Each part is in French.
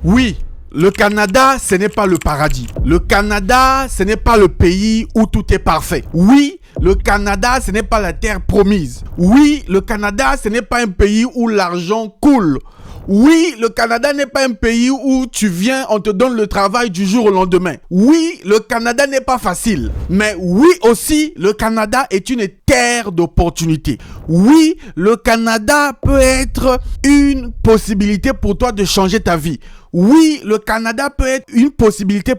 Oui, le Canada, ce n'est pas le paradis. Le Canada, ce n'est pas le pays où tout est parfait. Oui, le Canada, ce n'est pas la terre promise. Oui, le Canada, ce n'est pas un pays où l'argent coule. Oui, le Canada n'est pas un pays où tu viens, on te donne le travail du jour au lendemain. Oui, le Canada n'est pas facile. Mais oui aussi, le Canada est une terre d'opportunités. Oui, le Canada peut être une possibilité pour toi de changer ta vie. Oui, le Canada peut être une possibilité,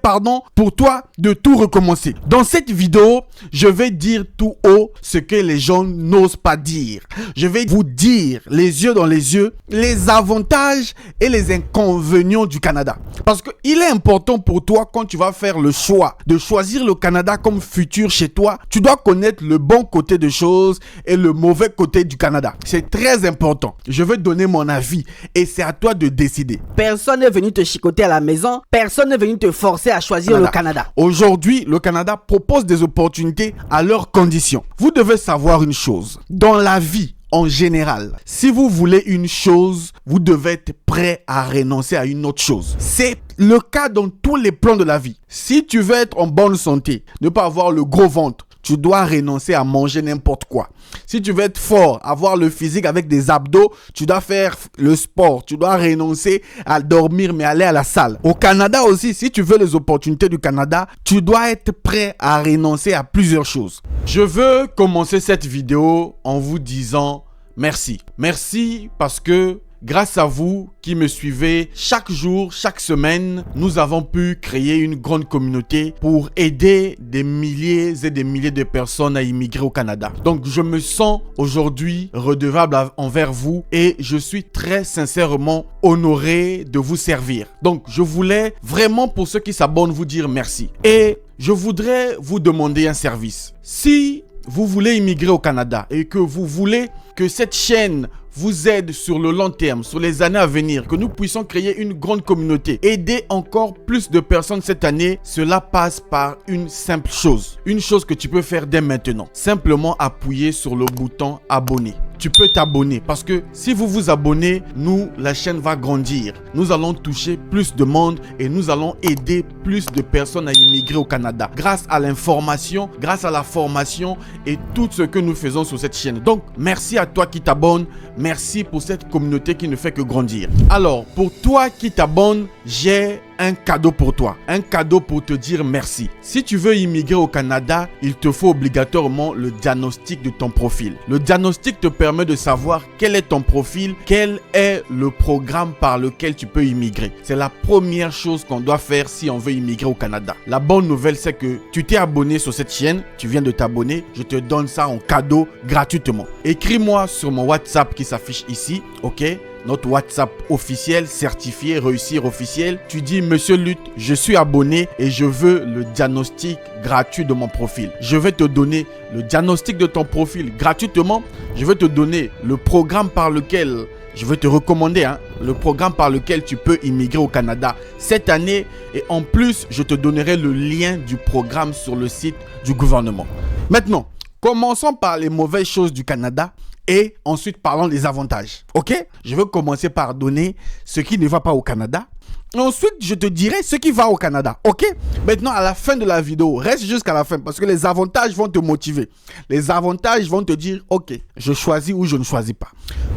pour toi de tout recommencer. Dans cette vidéo, je vais dire tout haut ce que les gens n'osent pas dire. Je vais vous dire, les yeux dans les yeux, les avantages et les inconvénients du Canada. Parce qu'il est important pour toi, quand tu vas faire le choix de choisir le Canada comme futur chez toi, tu dois connaître le bon côté de choses et le mauvais côté du Canada. C'est très important. Je vais donner mon avis et c'est à toi de décider. Personne n'est venu te chicoter à la maison, personne n'est venu te forcer à choisir le Canada. Aujourd'hui, le Canada propose des opportunités à leurs conditions. Vous devez savoir une chose, dans la vie en général, si vous voulez une chose, vous devez être prêt à renoncer à une autre chose. C'est le cas dans tous les plans de la vie. Si tu veux être en bonne santé, ne pas avoir le gros ventre, tu dois renoncer à manger n'importe quoi. Si tu veux être fort, avoir le physique avec des abdos, tu dois faire le sport. Tu dois renoncer à dormir mais aller à la salle. Au Canada aussi, si tu veux les opportunités du Canada, tu dois être prêt à renoncer à plusieurs choses. Je veux commencer cette vidéo en vous disant merci. Merci parce que grâce à vous qui me suivez chaque jour, chaque semaine, nous avons pu créer une grande communauté pour aider des milliers et des milliers de personnes à immigrer au Canada. Donc, je me sens aujourd'hui redevable envers vous et je suis très sincèrement honoré de vous servir. Donc, je voulais vraiment, pour ceux qui s'abonnent, vous dire merci. Et je voudrais vous demander un service. Si vous voulez immigrer au Canada et que vous voulez que cette chaîne vous aide sur le long terme, sur les années à venir, que nous puissions créer une grande communauté, aider encore plus de personnes cette année, cela passe par une simple chose. Une chose que tu peux faire dès maintenant. Simplement appuyer sur le bouton abonner. Tu peux t'abonner parce que si vous vous abonnez, la chaîne va grandir. Nous allons toucher plus de monde et nous allons aider plus de personnes à immigrer au Canada. Grâce à l'information, grâce à la formation et tout ce que nous faisons sur cette chaîne. Donc, merci à toi qui t'abonnes. Merci pour cette communauté qui ne fait que grandir. Alors, pour toi qui t'abonnes, j'ai un cadeau pour toi. Un cadeau pour te dire merci. Si tu veux immigrer au Canada, il te faut obligatoirement le diagnostic de ton profil. Le diagnostic te permet de savoir quel est ton profil, quel est le programme par lequel tu peux immigrer. C'est la première chose qu'on doit faire si on veut immigrer au Canada. La bonne nouvelle, c'est que tu t'es abonné sur cette chaîne, tu viens de t'abonner, je te donne ça en cadeau gratuitement. Écris-moi sur mon WhatsApp qui s'affiche ici, ok? Notre WhatsApp officiel, certifié, réussir officiel. Tu dis, Monsieur Lutte, je suis abonné et je veux le diagnostic gratuit de mon profil. Je vais te donner le diagnostic de ton profil gratuitement. Je vais te donner le programme par lequel, je vais te recommander, le programme par lequel tu peux immigrer au Canada cette année. Et en plus, je te donnerai le lien du programme sur le site du gouvernement. Maintenant, commençons par les mauvaises choses du Canada. Et ensuite, parlons des avantages. Ok? Je vais commencer par donner ce qui ne va pas au Canada. Ensuite, je te dirai ce qui va au Canada. Ok? Maintenant, à la fin de la vidéo, reste jusqu'à la fin parce que les avantages vont te motiver. Les avantages vont te dire, ok, je choisis ou je ne choisis pas.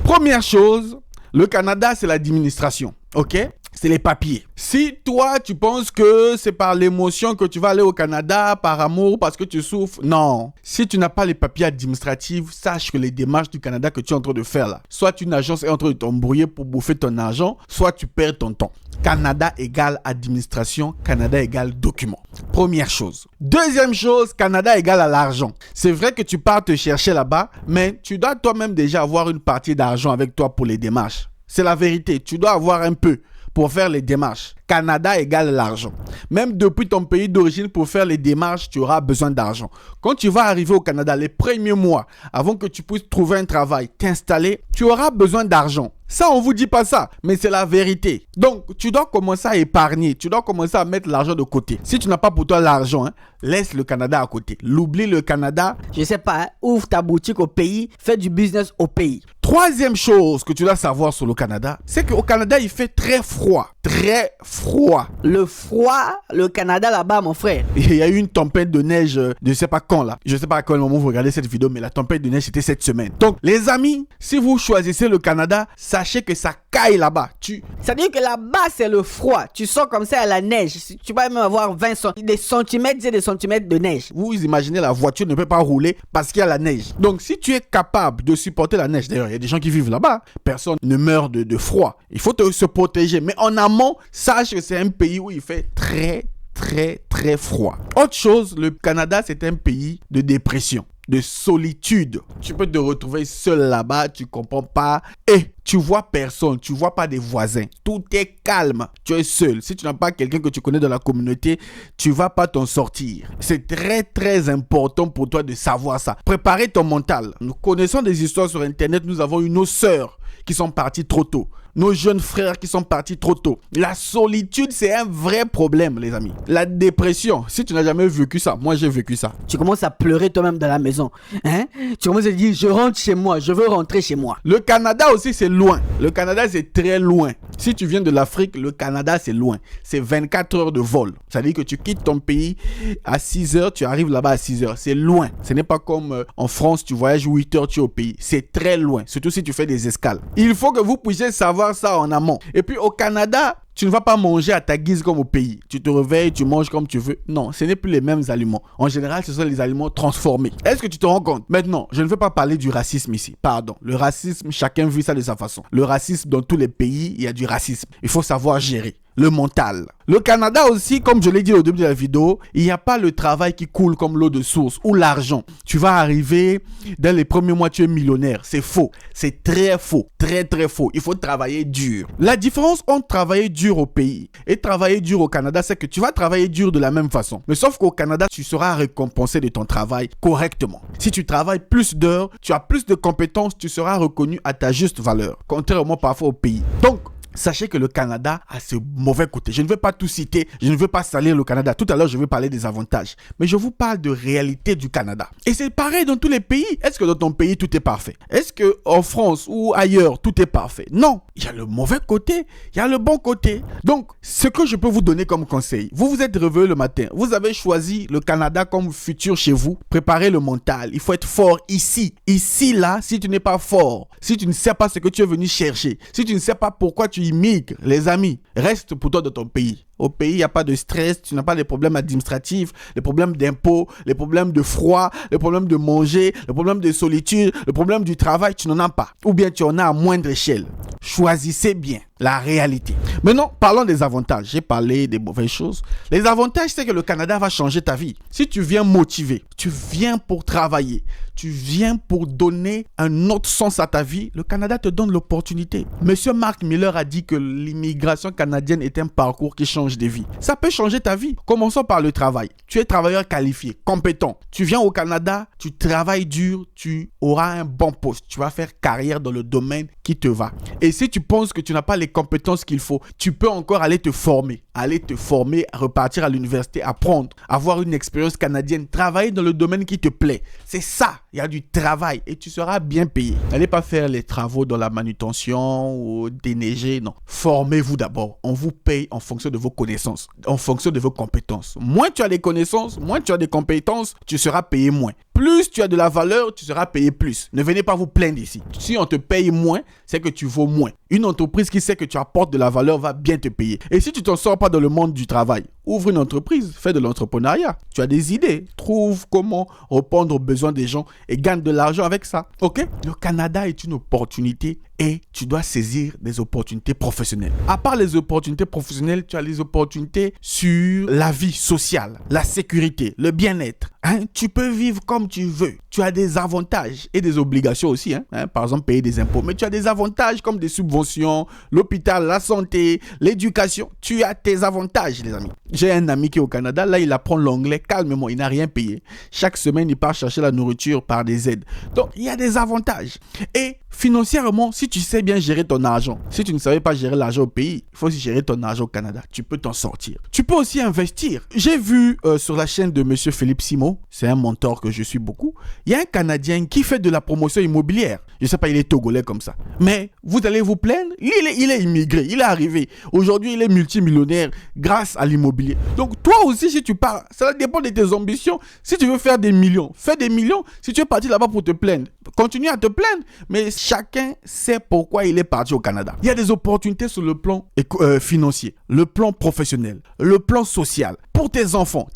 Première chose, le Canada, c'est l'administration. Ok? C'est les papiers. Si toi, tu penses que c'est par l'émotion que tu vas aller au Canada, par amour, parce que tu souffres, non. Si tu n'as pas les papiers administratifs, sache que les démarches du Canada que tu es en train de faire là, soit une agence est en train de t'embrouiller pour bouffer ton argent, soit tu perds ton temps. Canada égale administration, Canada égale document. Première chose. Deuxième chose, Canada égale à l'argent. C'est vrai que tu pars te chercher là-bas, mais tu dois toi-même déjà avoir une partie d'argent avec toi pour les démarches. C'est la vérité, tu dois avoir un peu pour faire les démarches. Canada égale l'argent. Même depuis ton pays d'origine, pour faire les démarches, tu auras besoin d'argent. Quand tu vas arriver au Canada, les premiers mois, avant que tu puisses trouver un travail, t'installer, tu auras besoin d'argent. Ça, on ne vous dit pas ça, mais c'est la vérité. Donc, tu dois commencer à épargner. Tu dois commencer à mettre l'argent de côté. Si tu n'as pas pour toi l'argent, laisse le Canada à côté. L'oublie le Canada. Je sais pas, ouvre ta boutique au pays, fais du business au pays. Troisième chose que tu dois savoir sur le Canada, c'est qu'au Canada, il fait très froid. Très froid. Le froid, le Canada là-bas, mon frère. Il y a eu une tempête de neige, je ne sais pas quand là. Je ne sais pas à quel moment vous regardez cette vidéo, mais la tempête de neige, c'était cette semaine. Donc, les amis, si vous choisissez le Canada, sachez que ça caille là-bas. C'est-à-dire que là-bas, c'est le froid. Tu sors comme ça à la neige. Tu vas même avoir des centimètres et des centimètres de neige. Vous imaginez, la voiture ne peut pas rouler parce qu'il y a la neige. Donc, si tu es capable de supporter la neige, d'ailleurs, il y a des gens qui vivent là-bas. Personne ne meurt de froid. Il faut se protéger. Mais en amont, sache que c'est un pays où il fait très froid. Autre chose, le Canada, c'est un pays de dépression, de solitude. Tu peux te retrouver seul là-bas, tu comprends pas et tu vois personne, tu vois pas des voisins. Tout est calme, tu es seul. Si tu n'as pas quelqu'un que tu connais dans la communauté, tu vas pas t'en sortir. C'est très important pour toi de savoir ça. Préparer ton mental. Nous connaissons des histoires sur internet, nous avons eu nos sœurs qui sont parties trop tôt. Nos jeunes frères qui sont partis trop tôt. La solitude, c'est un vrai problème, les amis. La dépression, si tu n'as jamais vécu ça, moi j'ai vécu ça. Tu commences à pleurer toi-même dans la maison. Hein? Tu commences à dire, je rentre chez moi, je veux rentrer chez moi. Le Canada aussi, c'est loin. Le Canada, c'est très loin. Si tu viens de l'Afrique, le Canada, c'est loin. C'est 24 heures de vol. Ça veut dire que tu quittes ton pays à 6 heures, tu arrives là-bas à 6 heures. C'est loin. Ce n'est pas comme en France, tu voyages 8 heures, tu es au pays. C'est très loin, surtout si tu fais des escales. Il faut que vous puissiez savoir ça en amont. Et puis au Canada, tu ne vas pas manger à ta guise comme au pays. Tu te réveilles, tu manges comme tu veux. Non, ce n'est plus les mêmes aliments. En général, ce sont les aliments transformés. Est-ce que tu te rends compte? Maintenant, je ne veux pas parler du racisme ici. Pardon. Le racisme, chacun vit ça de sa façon. Le racisme, dans tous les pays, il y a du racisme. Il faut savoir gérer. Le mental. Le Canada aussi, comme je l'ai dit au début de la vidéo, il n'y a pas le travail qui coule comme l'eau de source ou l'argent. Tu vas arriver, dans les premiers mois, tu es millionnaire. C'est faux. C'est très faux. Très faux. Il faut travailler dur. La différence entre travailler dur au pays et travailler dur au Canada, c'est que tu vas travailler dur de la même façon. Mais sauf qu'au Canada, tu seras récompensé de ton travail correctement. Si tu travailles plus d'heures, tu as plus de compétences, tu seras reconnu à ta juste valeur. Contrairement parfois au pays. Donc, sachez que le Canada a ce mauvais côté. Je ne veux pas tout citer, je ne veux pas salir le Canada. Tout à l'heure, je vais parler des avantages. Mais je vous parle de réalité du Canada. Et c'est pareil dans tous les pays. Est-ce que dans ton pays, tout est parfait? Est-ce qu'en France ou ailleurs, tout est parfait? Non. Il y a le mauvais côté, il y a le bon côté. Donc, ce que je peux vous donner comme conseil, vous vous êtes réveillé le matin, vous avez choisi le Canada comme futur chez vous, préparez le mental. Il faut être fort ici. Ici, là, si tu n'es pas fort, si tu ne sais pas ce que tu es venu chercher, si tu ne sais pas pourquoi tu immigres, les amis, reste pour toi dans ton pays. Au pays, il n'y a pas de stress, tu n'as pas les problèmes administratifs, les problèmes d'impôts, les problèmes de froid, les problèmes de manger, les problèmes de solitude, le problème du travail, tu n'en as pas. Ou bien tu en as à moindre échelle. Choisissez bien la réalité. Maintenant, parlons des avantages. J'ai parlé des mauvaises choses. Les avantages, c'est que le Canada va changer ta vie. Si tu viens motivé, tu viens pour travailler, tu viens pour donner un autre sens à ta vie, le Canada te donne l'opportunité. Monsieur Mark Miller a dit que l'immigration canadienne est un parcours qui change des vies. Ça peut changer ta vie. Commençons par le travail. Tu es travailleur qualifié, compétent. Tu viens au Canada, tu travailles dur, tu auras un bon poste. Tu vas faire carrière dans le domaine qui te va. Et si tu penses que tu n'as pas les compétences qu'il faut, tu peux encore aller te former, repartir à l'université, apprendre, avoir une expérience canadienne, travailler dans le domaine qui te plaît. C'est ça, il y a du travail et tu seras bien payé. N'allez pas faire les travaux dans la manutention ou déneiger, non. Formez-vous d'abord. On vous paye en fonction de vos connaissances, en fonction de vos compétences. Moins tu as des connaissances, moins tu as des compétences, tu seras payé moins. Plus tu as de la valeur, tu seras payé plus. Ne venez pas vous plaindre ici. Si on te paye moins, c'est que tu vaux moins. Une entreprise qui sait que tu apportes de la valeur va bien te payer. Et si tu t'en sors pas dans le monde du travail, ouvre une entreprise, fais de l'entrepreneuriat. Tu as des idées, trouve comment répondre aux besoins des gens et gagne de l'argent avec ça. Ok? Le Canada est une opportunité et tu dois saisir des opportunités professionnelles. À part les opportunités professionnelles, tu as les opportunités sur la vie sociale, la sécurité, le bien-être. Tu peux vivre comme tu veux. Tu as des avantages et des obligations aussi. Par exemple, payer des impôts. Mais tu as des avantages comme des subventions, l'hôpital, la santé, l'éducation. Tu as tes avantages, les amis. J'ai un ami qui est au Canada. Là, il apprend l'anglais calmement. Il n'a rien payé. Chaque semaine, il part chercher la nourriture par des aides. Donc, il y a des avantages. Et financièrement, si tu sais bien gérer ton argent, si tu ne savais pas gérer l'argent au pays, il faut aussi gérer ton argent au Canada. Tu peux t'en sortir. Tu peux aussi investir. J'ai vu sur la chaîne de Monsieur Philippe Simon, c'est un mentor que je suis beaucoup, il y a un Canadien qui fait de la promotion immobilière. Je sais pas, il est togolais comme ça. Mais vous allez vous plaindre, il est immigré, il est arrivé. Aujourd'hui, il est multimillionnaire grâce à l'immobilier. Donc toi aussi, si tu pars, ça dépend de tes ambitions. Si tu veux faire des millions, fais des millions. Si tu es parti là-bas pour te plaindre, continue à te plaindre. Mais chacun sait pourquoi il est parti au Canada. Il y a des opportunités sur le plan financier, le plan professionnel, le plan social. Pour tes enfants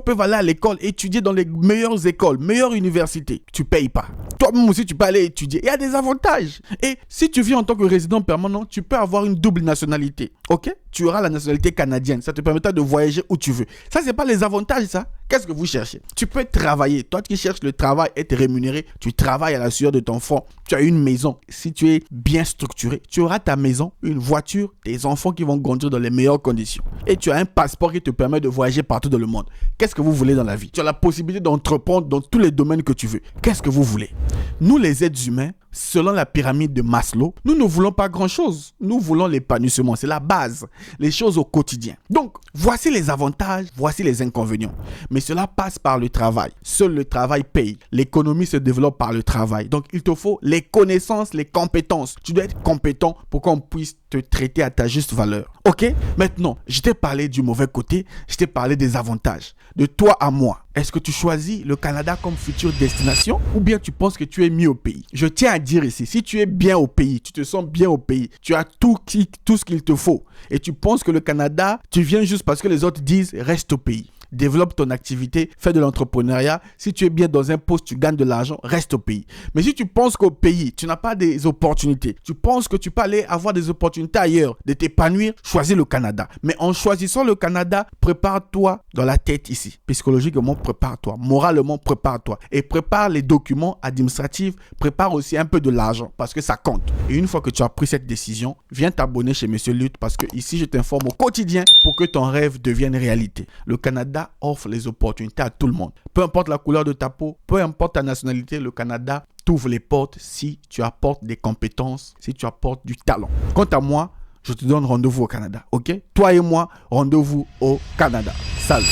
peuvent aller à l'école, étudier dans les meilleures écoles, meilleures universités. Tu payes pas. Toi-même aussi, tu peux aller étudier. Il y a des avantages. Et si tu vis en tant que résident permanent, tu peux avoir une double nationalité. Ok? Tu auras la nationalité canadienne. Ça te permettra de voyager où tu veux. Ça, c'est pas les avantages, ça. Qu'est-ce que vous cherchez? Tu peux travailler. Toi qui cherches le travail, être rémunéré, tu travailles à la sueur de ton front. Tu as une maison. Si tu es bien structuré, tu auras ta maison, une voiture, tes enfants qui vont grandir dans les meilleures conditions. Et tu as un passeport qui te permet de voyager partout dans le monde. Qu'est-ce que vous voulez dans la vie? Tu as la possibilité d'entreprendre dans tous les domaines que tu veux. Qu'est-ce que vous voulez? Nous, les êtres humains, selon la pyramide de Maslow, nous ne voulons pas grand-chose. Nous voulons l'épanouissement. C'est la base. Les choses au quotidien. Donc, voici les avantages, voici les inconvénients. Mais cela passe par le travail. Seul le travail paye. L'économie se développe par le travail. Donc, il te faut les connaissances, les compétences. Tu dois être compétent pour qu'on puisse te traiter à ta juste valeur. Ok? Maintenant, je t'ai parlé du mauvais côté. Je t'ai parlé des avantages. De toi à moi. Est-ce que tu choisis le Canada comme future destination ou bien tu penses que tu es mis au pays? Je tiens à dire ici, si tu es bien au pays, tu te sens bien au pays, tu as tout ce qu'il te faut et tu penses que le Canada, tu viens juste parce que les autres disent reste au pays. Développe ton activité, fais de l'entrepreneuriat. Si tu es bien dans un poste, tu gagnes de l'argent, reste au pays. Mais si tu penses qu'au pays, tu n'as pas des opportunités, tu penses que tu peux aller avoir des opportunités ailleurs, de t'épanouir, choisis le Canada. Mais en choisissant le Canada, prépare-toi dans la tête ici. Psychologiquement, prépare-toi. Moralement, prépare-toi. Et prépare les documents administratifs, prépare aussi un peu de l'argent parce que ça compte. Et une fois que tu as pris cette décision, viens t'abonner chez Monsieur Lutte parce que ici, je t'informe au quotidien pour que ton rêve devienne réalité. Le Canada offre les opportunités à tout le monde. Peu importe la couleur de ta peau, peu importe ta nationalité, le Canada t'ouvre les portes si tu apportes des compétences, si tu apportes du talent. Quant à moi, je te donne rendez-vous au Canada, ok? Toi et moi, rendez-vous au Canada. Salut!